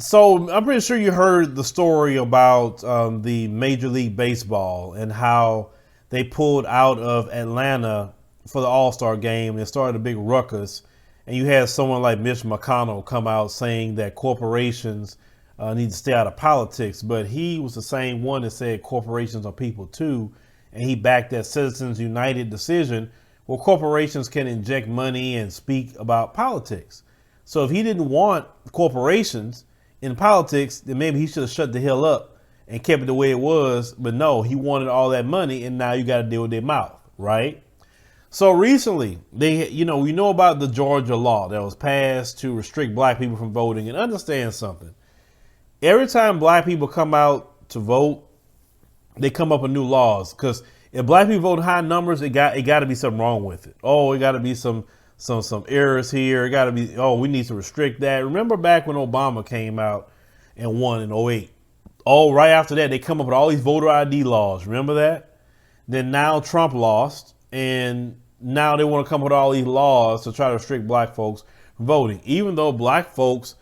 So I'm pretty sure you heard the story about the Major League Baseball and how they pulled out of Atlanta for the All-Star game and started a big ruckus. And you had someone like Mitch McConnell come out saying that corporations need to stay out of politics. But he was the same one that said corporations are people too. And he backed that Citizens United decision where corporations can inject money and speak about politics. So if he didn't want corporations in politics, then maybe he should have shut the hell up and kept it the way it was. But no, he wanted all that money, and now you got to deal with their mouth, right? So recently, we know about the Georgia law that was passed to restrict black people from voting. And understand something. Every time black people come out to vote, they come up with new laws. Because if black people vote in high numbers, it got to be something wrong with it. Oh, it got to be some errors here. It got to be, we need to restrict that. Remember back when Obama came out and won in '08? Oh, right after that, they come up with all these voter ID laws. Remember that? Then now Trump lost, and now they want to come up with all these laws to try to restrict black folks from voting, even though black folks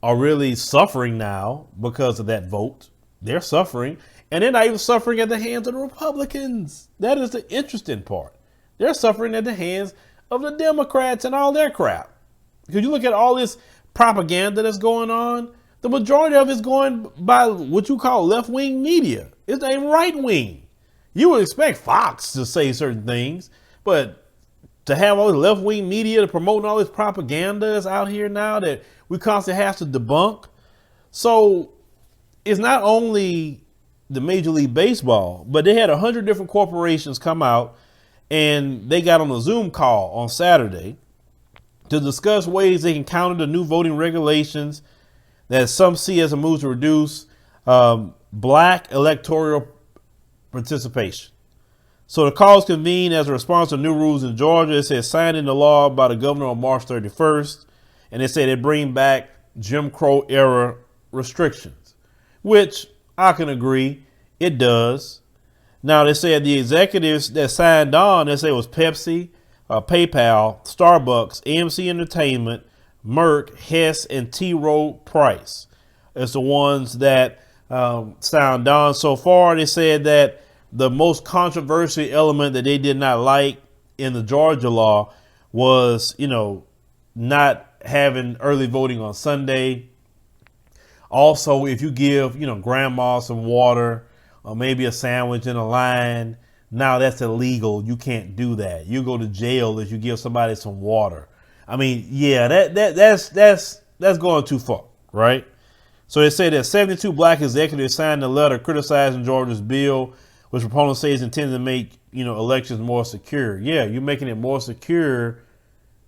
are really suffering now because of that vote. They're suffering, and they're not even suffering at the hands of the Republicans. That is the interesting part. They're suffering at the hands of the Democrats and all their crap. Because you look at all this propaganda that's going on, the majority of it's going by what you call left-wing media. It's not even right-wing. You would expect Fox to say certain things, but to have all the left-wing media to promote all this propaganda that's out here now that we constantly have to debunk. So it's not only the Major League Baseball, but they had 100 different corporations come out, and they got on a Zoom call on Saturday to discuss ways they can counter the new voting regulations that some see as a move to reduce black electoral participation. So the call was convened as a response to new rules in Georgia. It said signed into law by the governor on March 31st. And they said they bring back Jim Crow era restrictions, which I can agree it does. Now, they said the executives that signed on, they say it was Pepsi, PayPal, Starbucks, AMC Entertainment, Merck, Hess, and T. Rowe Price. It's the ones that signed on. So far, they said that the most controversial element that they did not like in the Georgia law was, not having early voting on Sunday. Also, if you give, grandma some water, or maybe a sandwich in a line, now that's illegal. You can't do that. You go to jail if you give somebody some water. I mean, yeah, that's going too far, right? So they say that 72 black executives signed a letter criticizing Georgia's bill, which proponents say is intended to make, elections more secure. Yeah, you're making it more secure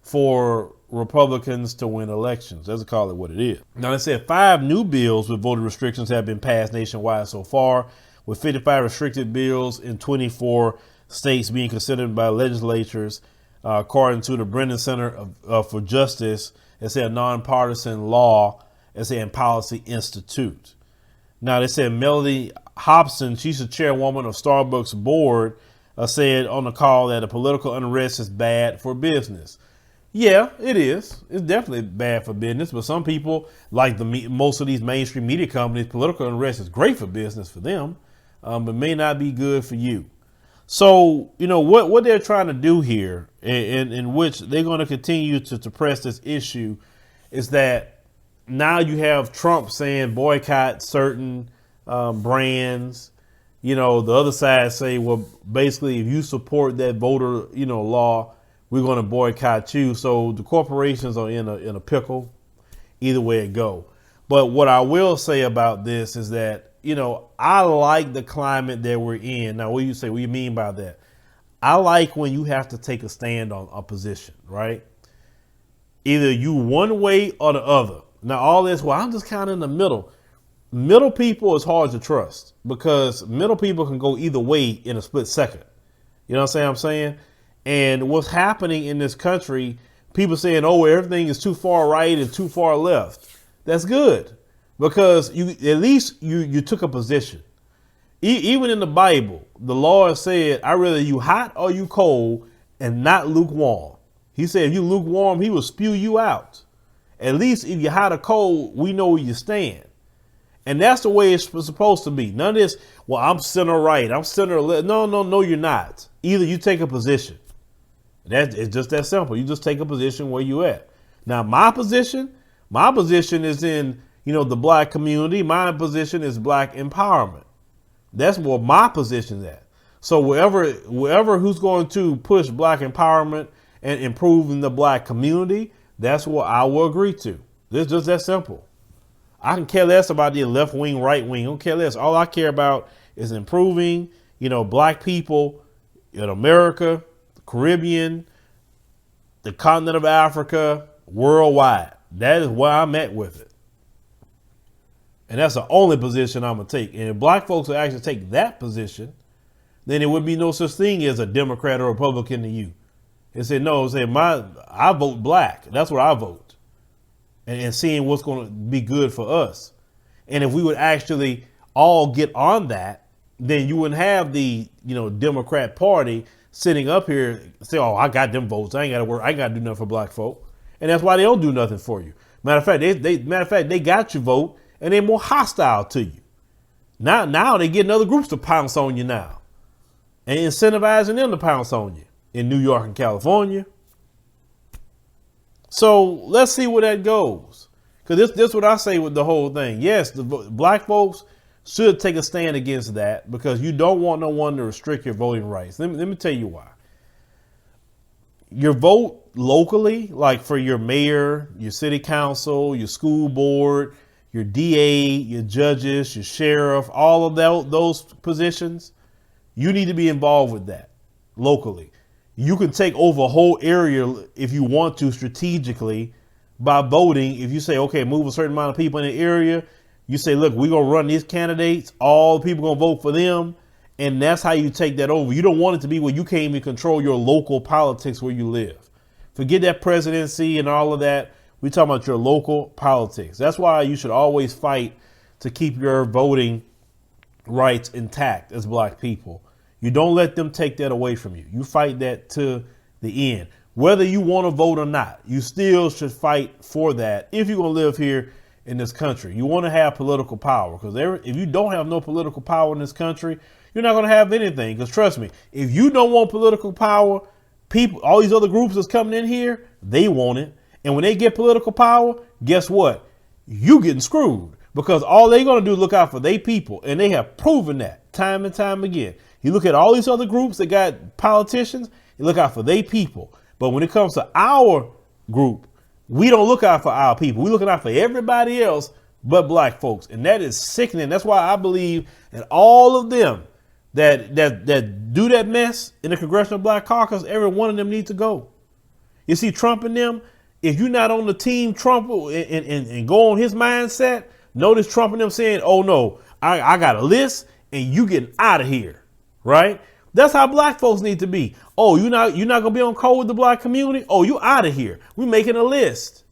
for Republicans to win elections. Let's call it what it is. Now, they said 5 new bills with voter restrictions have been passed nationwide so far, with 55 restricted bills in 24 states being considered by legislatures, according to the Brennan Center for Justice. It's a nonpartisan law, and policy institute. Now, they said Melody Hobson, she's the chairwoman of Starbucks board, said on the call that the political unrest is bad for business. Yeah, it is. It's definitely bad for business. But some people, like most of these mainstream media companies, political unrest is great for business for them, but may not be good for you. So, what they're trying to do here, in which they're going to continue to press this issue, is that now you have Trump saying boycott certain brands. The other side say, well, basically, if you support that voter, law, we're going to boycott you. So the corporations are in a pickle, either way it go. But what I will say about this is that, I like the climate that we're in. Now, what do you say? What do you mean by that? I like when you have to take a stand on a position, right? Either you one way or the other. Now, all this, well, I'm just kind of in the middle. Middle people is hard to trust because middle people can go either way in a split second. You know what I'm saying? And what's happening in this country, people saying, oh, everything is too far right and too far left. That's good because at least you took a position. Even in the Bible, the Lord said, I'd rather you hot or you cold and not lukewarm. He said, if you lukewarm, he will spew you out. At least if you hot or cold, we know where you stand. And that's the way it's supposed to be. None of this, well, I'm center right, I'm center left. No, you're not. Either you take a position. It's just that simple. You just take a position where you at. Now, my position is in, the black community. My position is black empowerment. That's where my position's at. So wherever who's going to push black empowerment and improving the black community, that's what I will agree to. It's just that simple. I can care less about the left wing, right wing. I don't care less. All I care about is improving, black people in America, the Caribbean, the continent of Africa, worldwide. That is where I'm at with it. And that's the only position I'm going to take. And if black folks would actually take that position, then there would be no such thing as a Democrat or Republican to you. It said, no, I vote black. That's what I vote. And seeing what's going to be good for us. And if we would actually all get on that, then you wouldn't have the, Democrat Party sitting up here and say, oh, I got them votes. I ain't got to work. I ain't got to do nothing for black folk. And that's why they don't do nothing for you. Matter of fact, they got your vote and they're more hostile to you. Now they getting other groups to pounce on you now and incentivizing them to pounce on you in New York and California. So let's see where that goes. Because this is what I say with the whole thing. Yes, the black folks should take a stand against that because you don't want no one to restrict your voting rights. Let me tell you why. Your vote locally, like for your mayor, your city council, your school board, your DA, your judges, your sheriff, all of those positions, you need to be involved with that locally. You can take over a whole area if you want to strategically by voting. If you say, okay, move a certain amount of people in the area, you say, look, we're going to run these candidates. All the people going to vote for them. And that's how you take that over. You don't want it to be where you can't even control your local politics where you live. Forget that presidency and all of that. We're talking about your local politics. That's why you should always fight to keep your voting rights intact as black people. You don't let them take that away from you. You fight that to the end. Whether you want to vote or not, you still should fight for that if you're going to live here in this country. You want to have political power because if you don't have no political power in this country, you're not going to have anything. Because trust me, if you don't want political power, all these other groups that's coming in here, they want it. And when they get political power, guess what? You getting screwed because all they're going to do is look out for their people. And they have proven that time and time again. You look at all these other groups that got politicians, you look out for their people. But when it comes to our group, we don't look out for our people. We're looking out for everybody else but black folks. And that is sickening. That's why I believe that all of them that do that mess in the Congressional Black Caucus, every one of them needs to go. You see, Trump and them, if you're not on the team Trump and go on his mindset, notice Trump and them saying, oh, no, I got a list and you getting out of here. Right? That's how black folks need to be. Oh, you're not going to be on code with the black community? Oh, you out of here. We're making a list.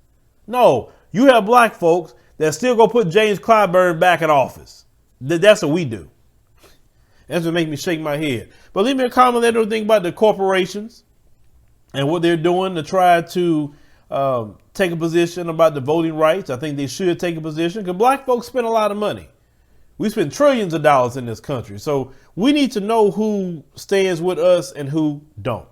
No, you have black folks that still going to put James Clyburn back in office. That's what we do. That's what makes me shake my head. But leave me a comment, let them think about the corporations and what they're doing to try to take a position about the voting rights. I think they should take a position because black folks spend a lot of money. We spend trillions of dollars in this country. So we need to know who stands with us and who don't.